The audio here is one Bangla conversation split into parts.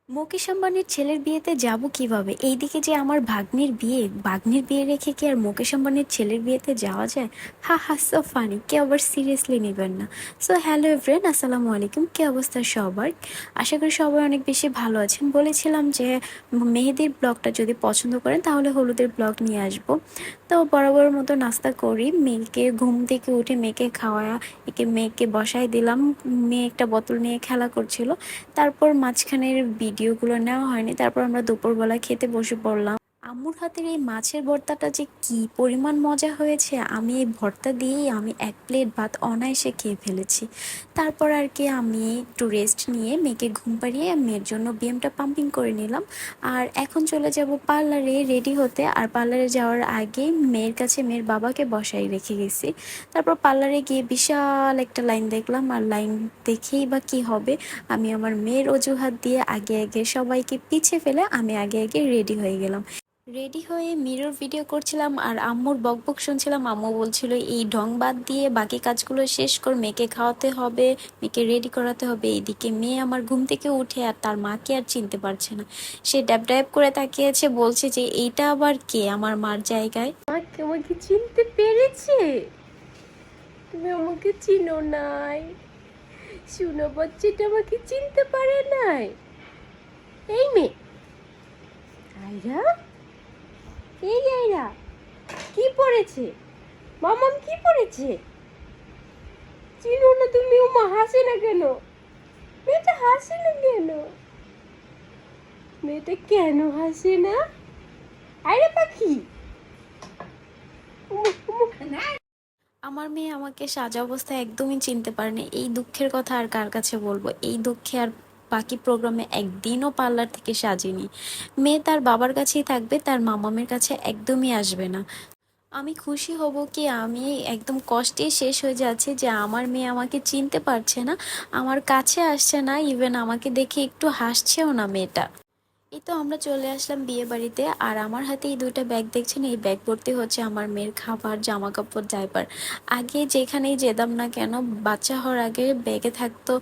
মুকেশ আম্বানির ছেলের বিয়েতে যাব কিভাবে? এইদিকে যে আমার ভাগ্নির বিয়ে রেখে কি আর মুকেশ আম্বানির ছেলের বিয়েতে যাওয়া যায়? হা হা, সো ফানি। কেউ আবার সিরিয়াসলি নেবেন না। সো হ্যালো এভরিওয়ান, আসসালামু আলাইকুম। কি অবস্থা সবার? আশা করি সবাই অনেক বেশি ভালো আছেন। বলেছিলাম যে মেহেদির ব্লগটা যদি পছন্দ করেন তাহলে হলুদের ব্লগ নিয়ে আসব। তো বরাবর মতো নাস্তা করি, মেয়েকে ঘুম থেকে উঠে মেয়েকে খাওয়া, মেয়েকে বসায় দিলাম। মেয়ে একটা বোতল নিয়ে খেলা করছিল। তারপর মাঝখানের ভিডিওগুলো নেওয়া হয়নি। তারপর আমরা দুপুরবেলা খেতে বসে পড়লাম। আম্মুর হাতের এই মাছের ভর্তাটা যে কি পরিমাণ মজা হয়েছে, আমি এই ভর্তা দিয়েই আমি 1 প্লেট ভাত অনায়াসে খেয়ে ফেলেছি। তারপর আর কি আমি একটু রেস্ট নিয়ে মেয়েকে ঘুম পাড়িয়ে মেয়ের জন্য বিএমটা পাম্পিং করে নিলাম। আর এখন চলে যাব পার্লারে রেডি হতে। আর পার্লারে যাওয়ার আগে মেয়ের কাছে মেয়ের বাবাকে বসাই রেখে গেছি। তারপর পার্লারে গিয়ে বিশাল একটা লাইন দেখলাম। আর লাইন দেখেই বা কি হবে, আমি আমার মেয়ের অজুহাত দিয়ে আগে আগে সবাইকে পিছিয়ে ফেলে আমি আগে আগে রেডি হয়ে গেলাম। রেডি হয়ে মিরর ভিডিও করছিলাম আর আম্মুর বকবক শুনছিলাম। আম্মু বলছিল এই ঢং বাদ দিয়ে বাকি কাজগুলো শেষ কর, মেয়েকে খাওয়াতে হবে, মেয়েকে রেডি করাতে হবে। এইদিকে মেয়ে আমার ঘুম থেকে উঠে আর তার মাকে আর চিনতে পারছে না। সে ড্যাব ড্যাব করে তাকিয়েছে, বলছে যে এইটা আবার কে আমার মার জায়গায়। আমাকে আমাকে চিনতে পেরেছে? তুমি আমাকে চিনো নাই? শুনো, বাচ্চাটা আমাকে চিনতে পারে নাই। এই মেয়ে আয়রা, এই আয়রা কি পড়েছে? মামাম কি পড়েছে? চিনো না তুমি? ওমা হাসে না কেন? মেয়েটা হাসে না কেন? মেয়েটা কেন হাসে না? আয়রা পাখি, উমা, উমা। আমার মেয়ে আমাকে সাজা অবস্থায় একদমই চিনতে পারেনি। এই দুঃখের কথা আর কার কাছে বলবো? এই দুঃখে আর বাকি প্রোগ্রামে একদিনও পার্লার থেকে সাজিনি। মেয়ে তার বাবার কাছেই থাকবে, তার মামামের কাছে একদমই আসবে না। আমি খুশি হব কি, আমি একদম কষ্টে শেষ হয়ে যাচ্ছে যে আমার মেয়ে আমাকে চিনতে পারছে না, আমার কাছে আসছে না, ইভেন আমাকে দেখে একটু হাসছেও না মেয়েটা। এই তো আমরা চলে আসলাম বিয়ে বাড়িতে। আর আমার হাতে এই দুইটা ব্যাগ দেখছেন, এই ব্যাগ ভর্তি হচ্ছে আমার মেয়ের খাবার, জামা কাপড়, ডাইপার। আগে যেখানেই যেতাম না কেন, বাচ্চা হওয়ার আগে ব্যাগে থাকতো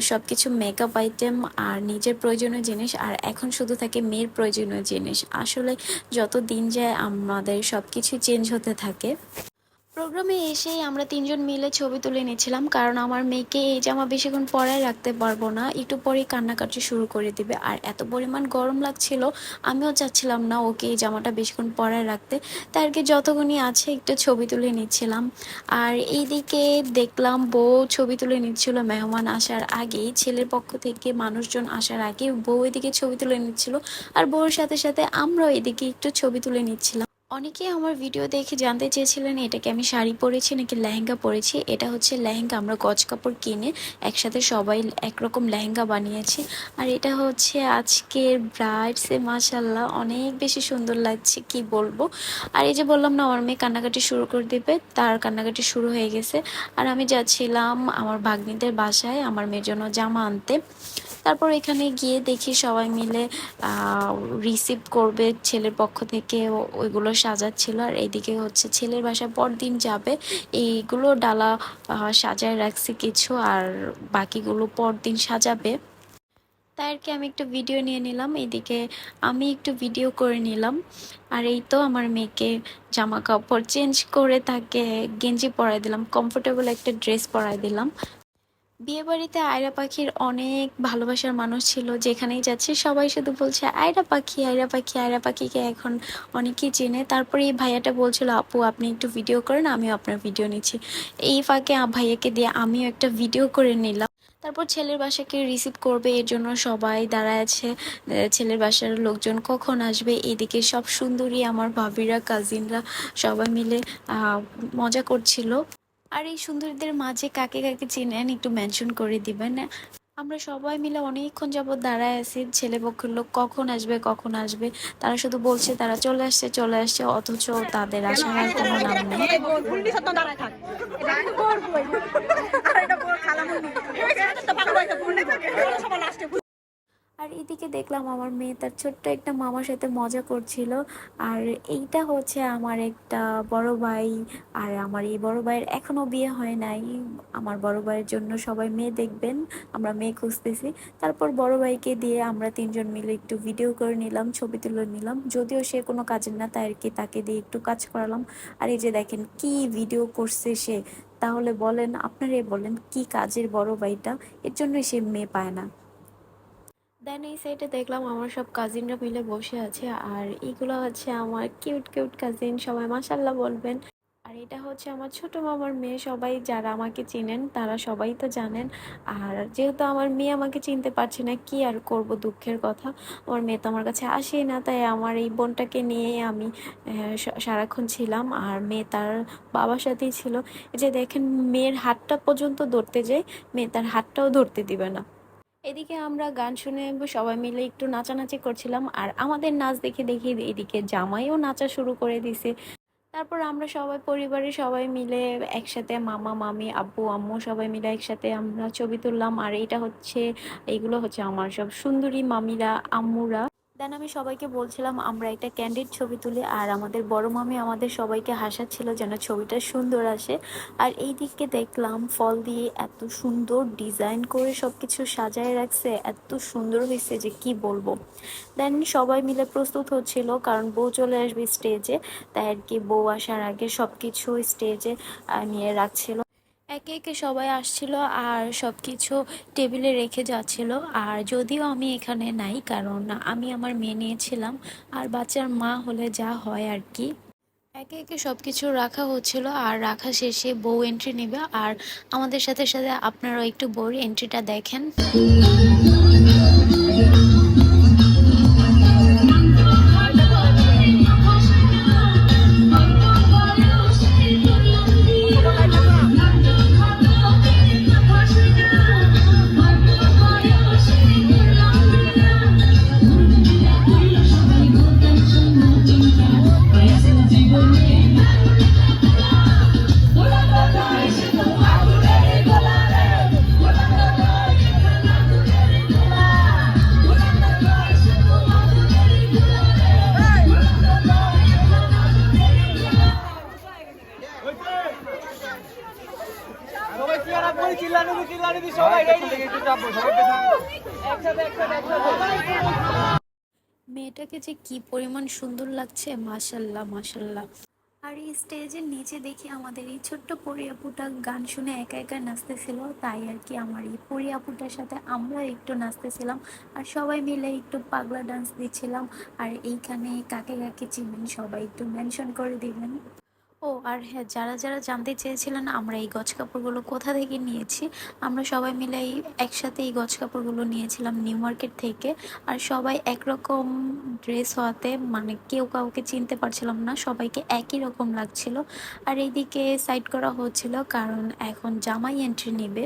সবকিছু মেকআপ আইটেম আর নিজের প্রয়োজনীয় জিনিস। আর এখন শুধু থাকে মেয়ের প্রয়োজনীয় জিনিস। আসলে যত দিন যায় আমাদের সবকিছু চেঞ্জ হতে থাকে। প্রোগ্রামে এসেই আমরা তিনজন মিলে ছবি তুলে নিচ্ছিলাম, কারণ আমার মেয়েকে এই জামা বেশিক্ষণ পরায় রাখতে পারবো না, একটু পরেই কান্নাকাটি শুরু করে দিবে। আর এত পরিমাণ গরম লাগছিল, আমিও চাচ্ছিলাম না ওকে এই জামাটা বেশিক্ষণ পরায় রাখতে। তাই আর কি যতক্ষণই আছে একটু ছবি তুলে নিচ্ছিলাম। আর এইদিকে দেখলাম বউ ছবি তুলে নিচ্ছিল মেহমান আসার আগেই, ছেলের পক্ষ থেকে মানুষজন আসার আগে বউ এদিকে ছবি তুলে নিচ্ছিল। আর বউর সাথে সাথে আমরাও এদিকে একটু ছবি তুলে নিচ্ছিলাম। অনেকেই আমার ভিডিও দেখে জানতে চেয়েছিলেন এটাকে আমি শাড়ি পরেছি নাকি লেহেঙ্গা পরেছি। এটা হচ্ছে লেহেঙ্গা, আমরা গজ কাপড় কিনে একসাথে সবাই একরকম লেহেঙ্গা বানিয়েছি। আর এটা হচ্ছে আজকের ব্রাইডসে, মাশাল্লাহ অনেক বেশি সুন্দর লাগছে, কি বলবো। আর এই যে বললাম না আমার মেয়ে কান্নাকাটি শুরু করে দেবে, তার কান্নাকাটি শুরু হয়ে গেছে। আর আমি যাচ্ছিলাম আমার ভাগ্নিদের বাসায় আমার মেয়ের জন্য জামা আনতে। তারপর এখানে গিয়ে দেখি সবাই মিলে রিসিভ করবে ছেলের পক্ষ থেকে, ওইগুলো সাজাচ্ছিল। আর এইদিকে হচ্ছে ছেলের বাসায় পরদিন যাবে, এইগুলো ডালা সাজায় রাখছি কিছু, আর বাকিগুলো পরদিন সাজাবে। তাই আর কি আমি একটু ভিডিও নিয়ে নিলাম, এদিকে আমি একটু ভিডিও করে নিলাম। আর এই তো আমার মেয়েকে জামা কাপড় চেঞ্জ করে তাকে গেঞ্জি পরাই দিলাম, কমফোর্টেবল একটা ড্রেস পরাই দিলাম। বিয়ে বাড়িতে আয়রা পাখির অনেক ভালোবাসার মানুষ ছিল, যেখানেই যাচ্ছে সবাই শুধু বলছে আয়রা পাখি, আয়রা পাখি। আয়রা পাখিকে এখন অনেকেই চেনে। তারপরে এই ভাইয়াটা বলছিল আপু আপনি একটু ভিডিও করেন, আমিও আপনার ভিডিও নিচ্ছি। এই ফাঁকে ভাইয়াকে দিয়ে আমিও একটা ভিডিও করে নিলাম। তারপর ছেলের বাসাকে রিসিভ করবে, এর জন্য সবাই দাঁড়ায় আছে। ছেলের বাসার লোকজন কখন আসবে, এদিকে সব সুন্দরী আমার ভাবিরা, কাজিনরা সবাই মিলে মজা করছিল। আর এই সুন্দরীদের মাঝে কাকে কাকে চিনেন একটু মেনশন করে দিবেন। আমরা সবাই মিলে অনেকক্ষণ যাবত দাঁড়ায় আছি, ছেলে পক্ষের লোক কখন আসবে কখন আসবে। তারা শুধু বলছে তারা চলে আসছে চলে আসছে, অথচ তাদের আসার আর কোনো নাম নেই। আর এদিকে দেখলাম আমার মেয়ে তার ছোট্ট একটা মামার সাথে মজা করছিল। আর এইটা হচ্ছে আমার একটা বড় ভাই। আর আমার এই বড় ভাইয়ের এখনো বিয়ে হয় নাই। আমার বড় ভাইয়ের জন্য সবাই মেয়ে দেখবেন, আমরা মেয়ে খুঁজতেছি। তারপর বড় ভাইকে দিয়ে আমরা তিনজন মিলে একটু ভিডিও করে নিলাম, ছবি তুলে নিলাম, যদিও সে কোনো কাজের না, তাই আর কি তাকে দিয়ে একটু কাজ করালাম। আর এই যে দেখেন কি ভিডিও করছে সে। তাহলে বলেন, আপনারাই বলেন কি কাজের বড় ভাইটা, এর জন্যই সে মেয়ে পায় না। দেন এই সাইডে দেখলাম আমার সব কাজিনরা মিলে বসে আছে। আর এইগুলো হচ্ছে আমার কিউট কিউট কাজিন, সবাই মাশাল্লাহ বলবেন। আর এটা হচ্ছে আমার ছোট মামার মেয়ে, সবাই যারা আমাকে চিনেন তারা সবাই তো জানেন। আর যেহেতু আমার মেয়ে আমাকে চিনতে পারছে না, কি আর করব, দুঃখের কথা। আমার মেয়ে তো আমার কাছে আসেই না, তাই আমার এই বোনটাকে নিয়ে আমি সারাক্ষণ ছিলাম। আর মেয়ে তার বাবার সাথেই ছিল। এই যে দেখেন, মেয়ের হাতটা পর্যন্ত ধরতে যাই, মেয়ে তার হাতটাও ধরতে দিবে না। এদিকে আমরা গান শুনে সবাই মিলে একটু নাচানাচি করছিলাম। আর আমাদের নাচ দেখে দেখে এদিকে জামাইও নাচা শুরু করে দিছে। তারপর আমরা সবাই পরিবারের সবাই মিলে একসাথে, মামা মামি আব্বু আম্মু সবাই মিলে একসাথে আমরা ছবি তুললাম। আর এইগুলো হচ্ছে আমার সব সুন্দরী মামিরা আম্মুরা। দেন আমি সবাইকে বলছিলাম আমরা একটা ক্যান্ডিড ছবি তুলি। আর আমাদের বড় মামি আমাদের সবাইকে হাসাচ্ছিল যেন ছবিটা সুন্দর আসে। আর এই দিকে দেখলাম ফল দিয়ে এত সুন্দর ডিজাইন করে সবকিছু সাজায় রাখছে, এত সুন্দর হয়েছে যে কি বলবো। দেন সবাই মিলে প্রস্তুত হচ্ছিল, কারণ বউ চলে আসবে স্টেজে, তাই আর কি বউ আসার আগে সবকিছু স্টেজে নিয়ে রাখছিল। একে একে সবাই আসছিল আর সবকিছু টেবিলে রেখে যাচ্ছিল। আর যদিও আমি এখানে নাই, কারণ আমি আমার মেয়ে নিয়েছিলাম। আর বাচ্চার মা হলে যা হয় আর কি। একে একে সবকিছু রাখা হচ্ছিল আর রাখা শেষে বউ এন্ট্রি নেবে। আর আমাদের সাথে সাথে আপনারাও একটু বউর এন্ট্রিটা দেখেন। মেয়েটাকে যে কি পরিমাণ সুন্দর লাগছে, মাশাল্লাহ মাশাল্লাহ। আর এই স্টেজের নিচে দেখি আমাদের এই ছোট্ট পরি আপুটা গান শুনে একা একা নাচতেছিল, তাই আর কি আমার এই পরি আপুটার সাথে আমরা একটু নাচতেছিলাম। আর সবাই মিলে একটু পাগলা ডান্স দিচ্ছিলাম। আর এইখানে কাকে কাকে চিনেন সবাই একটু মেনশন করে দিবেন। ও আর হ্যাঁ, যারা যারা জানতে চেয়েছিলেন আমরা এই গজ কাপড়গুলো কোথা থেকে নিয়েছি, আমরা সবাই মিলে একসাথে এই গজ কাপড়গুলো নিয়েছিলাম নিউ মার্কেট থেকে। আর সবাই একরকম ড্রেস হওয়াতে মানে কেউ কাউকে চিনতে পারছিলাম না, সবাইকে একই রকম লাগছিল। আর এইদিকে সাইড করা হচ্ছিল, কারণ এখন জামাই এন্ট্রি নেবে।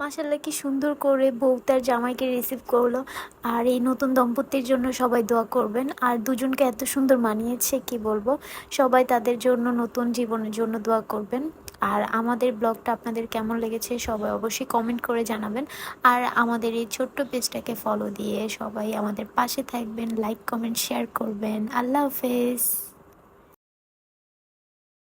মাশাল্লাহ কি সুন্দর করে বউ তার জামাইকে রিসিভ করলো। আর এই নতুন দম্পতির জন্য সবাই দোয়া করবেন। আর দুজনকে এত সুন্দর মানিয়েছে কি বলবো, সবাই তাদের জন্য নতুন জীবনের জন্য দোয়া করবেন। আর আমাদের ব্লগটা আপনাদের কেমন লেগেছে সবাই অবশ্যই কমেন্ট করে জানাবেন। আর আমাদের এই ছোট্ট পেজটাকে ফলো দিয়ে সবাই আমাদের পাশে থাকবেন, লাইক কমেন্ট শেয়ার করবেন। আল্লাহ হাফেজ।